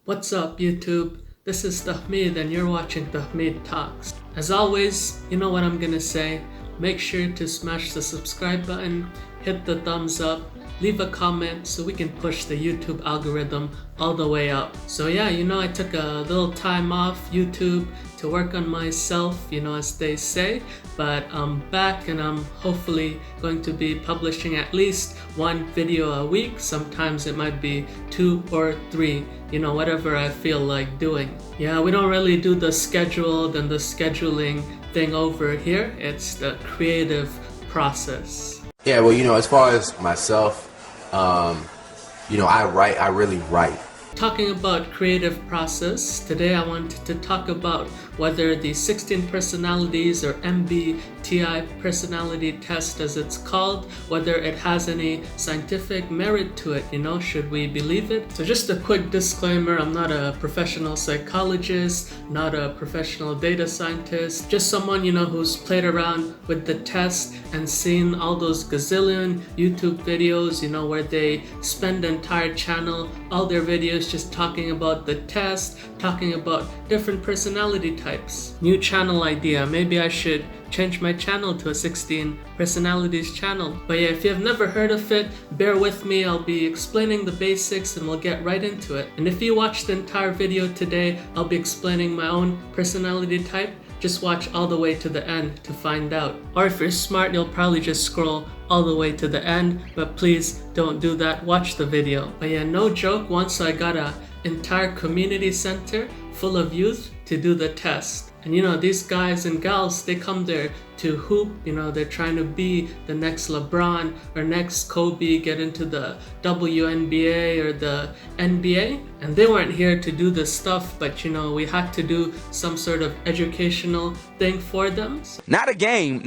What's up, YouTube? This is Tahmid and you're watching Tahmid Talks. As always, you know what I'm gonna say. Make sure to smash the subscribe button, hit the thumbs up, leave a comment so we can push the YouTube algorithm all the way up. So yeah, I took a little time off YouTube to work on myself, as they say, but I'm back and I'm hopefully going to be publishing at least one video a week. Sometimes it might be 2 or 3, whatever I feel like doing. Yeah, we don't really do the scheduled and the scheduling thing over here. It's the creative process. Yeah, well, as far as myself, I really write. Talking about creative process, today I wanted to talk about whether the 16 personalities or MBTI personality test as it's called, whether it has any scientific merit to it, should we believe it? So just a quick disclaimer, I'm not a professional psychologist, not a professional data scientist, just someone, who's played around with the test and seen all those gazillion YouTube videos, where they spend the entire channel, all their videos just talking about the test, talking about different personality types. New channel idea, maybe I should change my channel to a 16 personalities channel. But yeah, if you have never heard of it, bear with me, I'll be explaining the basics and we'll get right into it. And if you watch the entire video today, I'll be explaining my own personality type. Just watch all the way to the end to find out. Or if you're smart, you'll probably just scroll all the way to the end, but please don't do that, watch the video. But yeah, no joke, once I got an entire community center full of youth to do the test. And these guys and gals, they come there to hoop, they're trying to be the next LeBron or next Kobe, get into the WNBA or the NBA. And they weren't here to do this stuff, but we had to do some sort of educational thing for them. Not a game.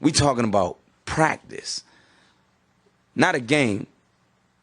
We talking about practice. Not a game.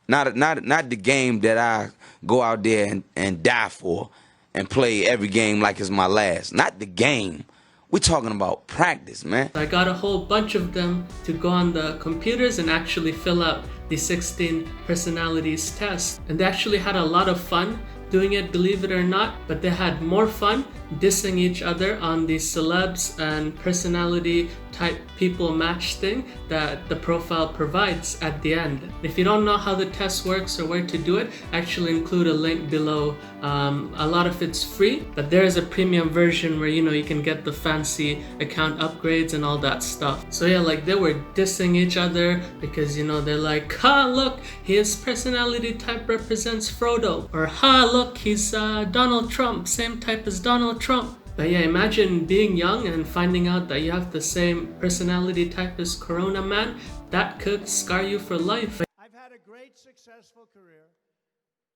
Not the game that I go out there and die for and play every game like it's my last. Not the game. We're talking about practice, man. I got a whole bunch of them to go on the computers and actually fill out the 16 personalities test. And they actually had a lot of fun doing it, believe it or not, but they had more fun dissing each other on the celebs and personality type people match thing that the profile provides at the end. If you don't know how the test works or where to do it, I actually include a link below. A lot of it's free, but there is a premium version where you can get the fancy account upgrades and all that stuff. So yeah, like they were dissing each other because they're like, ha, look, his personality type represents Frodo, or ha, look, he's Donald Trump, same type as Donald Trump. But yeah, imagine being young and finding out that you have the same personality type as Corona Man. That could scar you for life. I've had a great, successful career.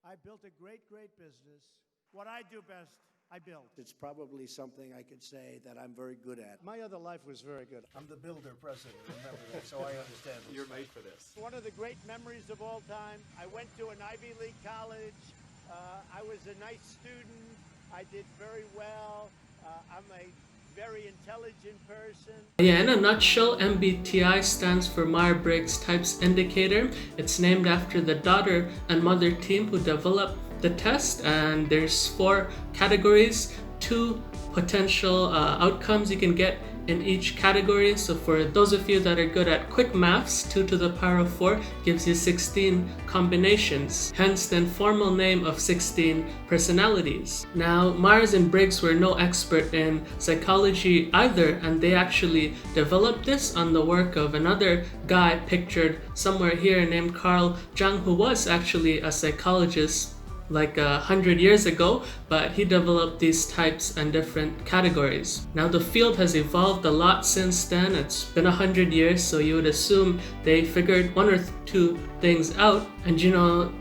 I built a great business. What I do best, I build. It's probably something I could say that I'm very good at. My other life was very good. I'm the builder president, remember that, so I understand this. You're made for this. One of the great memories of all time, I went to an Ivy League college. I was a nice student. I did very well. I'm a very intelligent person. Yeah, in a nutshell, MBTI stands for Myers-Briggs Types Indicator. It's named after the daughter and mother team who developed the test, and there's 4 categories, 2 potential outcomes you can get in each category. So for those of you that are good at quick maths, 2 to the power of 4 gives you 16 combinations, hence the informal name of 16 personalities. Now, Myers and Briggs were no expert in psychology either, and they actually developed this on the work of another guy pictured somewhere here named Carl Jung, who was actually a psychologist like 100 years ago, but he developed these types and different categories. Now the field has evolved a lot since then. It's been 100 years, so you would assume they figured 1 or 2 things out. And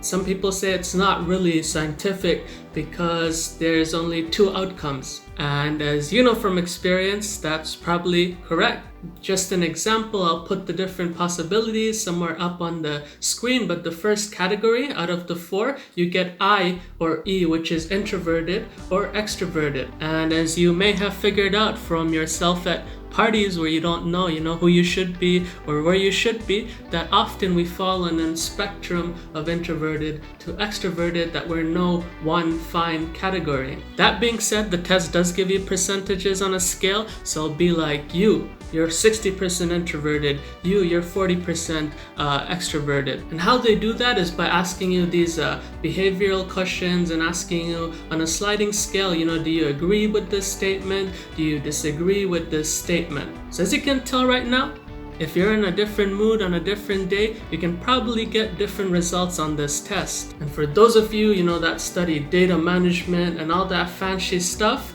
some people say it's not really scientific because there's only 2 outcomes. And as you know from experience, that's probably correct. Just an example, I'll put the different possibilities somewhere up on the screen, but the first category out of the 4, you get I or E, which is introverted or extroverted. And as you may have figured out from yourself at parties where you don't know, who you should be or where you should be, that often we fall on a spectrum of introverted to extroverted, that we're no one fine category. That being said, the test does give you percentages on a scale, so it'll be like you're 60% introverted, you're 40% extroverted. And how they do that is by asking you these behavioral questions and asking you on a sliding scale, do you agree with this statement? Do you disagree with this statement? So as you can tell right now, if you're in a different mood on a different day, you can probably get different results on this test. And for those of you, that study data management and all that fancy stuff,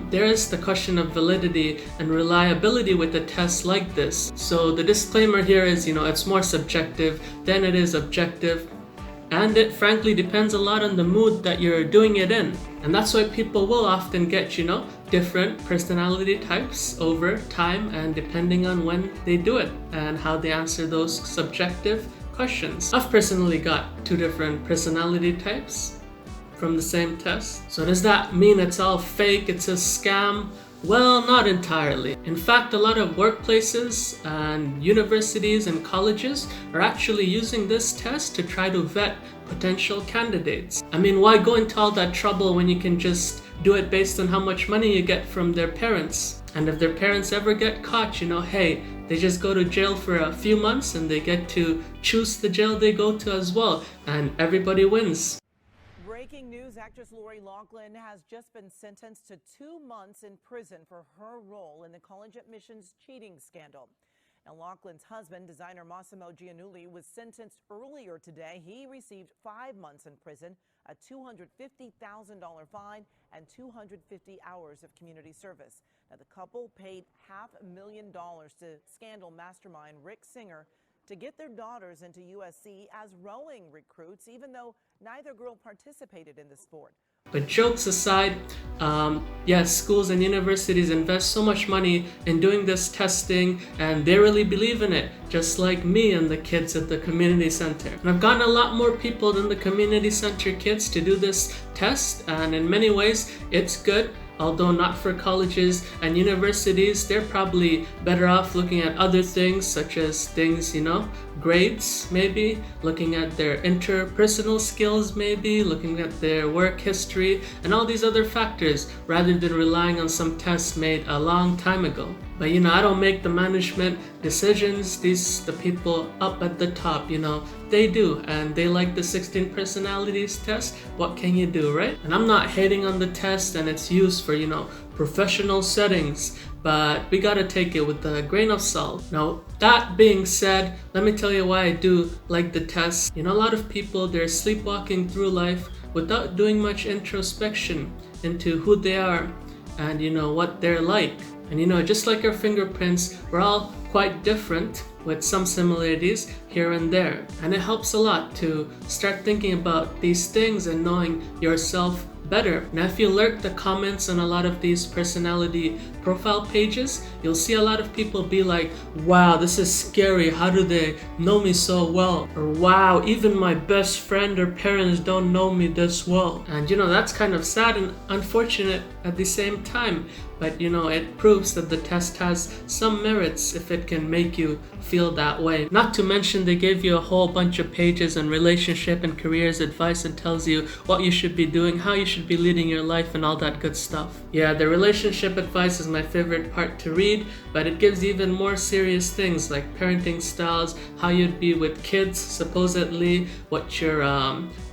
there is the question of validity and reliability with a test like this. So the disclaimer here is, it's more subjective than it is objective. And it frankly depends a lot on the mood that you're doing it in. And that's why people will often get, different personality types over time and depending on when they do it and how they answer those subjective questions. I've personally got 2 different personality types from the same test. So does that mean it's all fake, it's a scam? Well, not entirely. In fact, a lot of workplaces and universities and colleges are actually using this test to try to vet potential candidates. I mean, why go into all that trouble when you can just do it based on how much money you get from their parents? And if their parents ever get caught, hey, they just go to jail for a few months and they get to choose the jail they go to as well, and everybody wins. Breaking news, actress Lori Loughlin has just been sentenced to 2 months in prison for her role in the college admissions cheating scandal. Now, Loughlin's husband, designer Massimo Giannulli, was sentenced earlier today. He received 5 months in prison, a $250,000 fine, and 250 hours of community service. Now, the couple paid $500,000 to scandal mastermind Rick Singer to get their daughters into USC as rowing recruits, even though neither girl participated in the sport. But jokes aside, yes, schools and universities invest so much money in doing this testing and they really believe in it, just like me and the kids at the community center. And I've gotten a lot more people than the community center kids to do this test, and in many ways it's good. Although not for colleges and universities, they're probably better off looking at other things such as things, grades maybe, looking at their interpersonal skills maybe, looking at their work history and all these other factors rather than relying on some tests made a long time ago. But I don't make the management decisions. The people up at the top, they do, and they like the 16 personalities test. What can you do, right? And I'm not hating on the test and its use for, professional settings, but we gotta take it with a grain of salt. Now, that being said, let me tell you why I do like the test. A lot of people, they're sleepwalking through life without doing much introspection into who they are and, what they're like. And just like our fingerprints, we're all quite different with some similarities here and there. And it helps a lot to start thinking about these things and knowing yourself better. Now, if you lurk the comments on a lot of these personality profile pages, you'll see a lot of people be like, wow, this is scary. How do they know me so well? Or wow, even my best friend or parents don't know me this well. And that's kind of sad and unfortunate at the same time. But it proves that the test has some merits if it can make you feel that way. Not to mention they gave you a whole bunch of pages on relationship and careers advice and tells you what you should be doing, how you should be leading your life and all that good stuff. Yeah, the relationship advice is my favorite part to read, but it gives even more serious things like parenting styles, how you'd be with kids supposedly, what your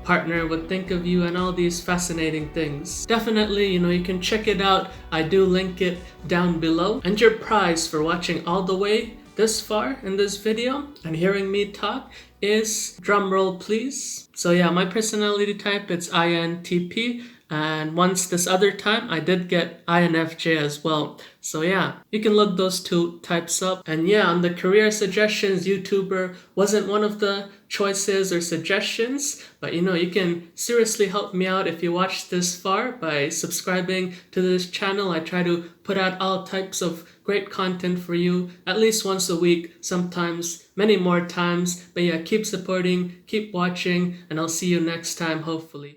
partner would think of you, and all these fascinating things. Definitely, you can check it out. I do link it down below. And your prize for watching all the way this far in this video and hearing me talk is, drum roll please. So yeah, my personality type, it's INTP. And once this other time, I did get INFJ as well. So yeah, you can look those 2 types up. And yeah, on the career suggestions, YouTuber wasn't one of the choices or suggestions. But you can seriously help me out if you watched this far by subscribing to this channel. I try to put out all types of great content for you at least once a week, sometimes many more times. But yeah, keep supporting, keep watching, and I'll see you next time, hopefully.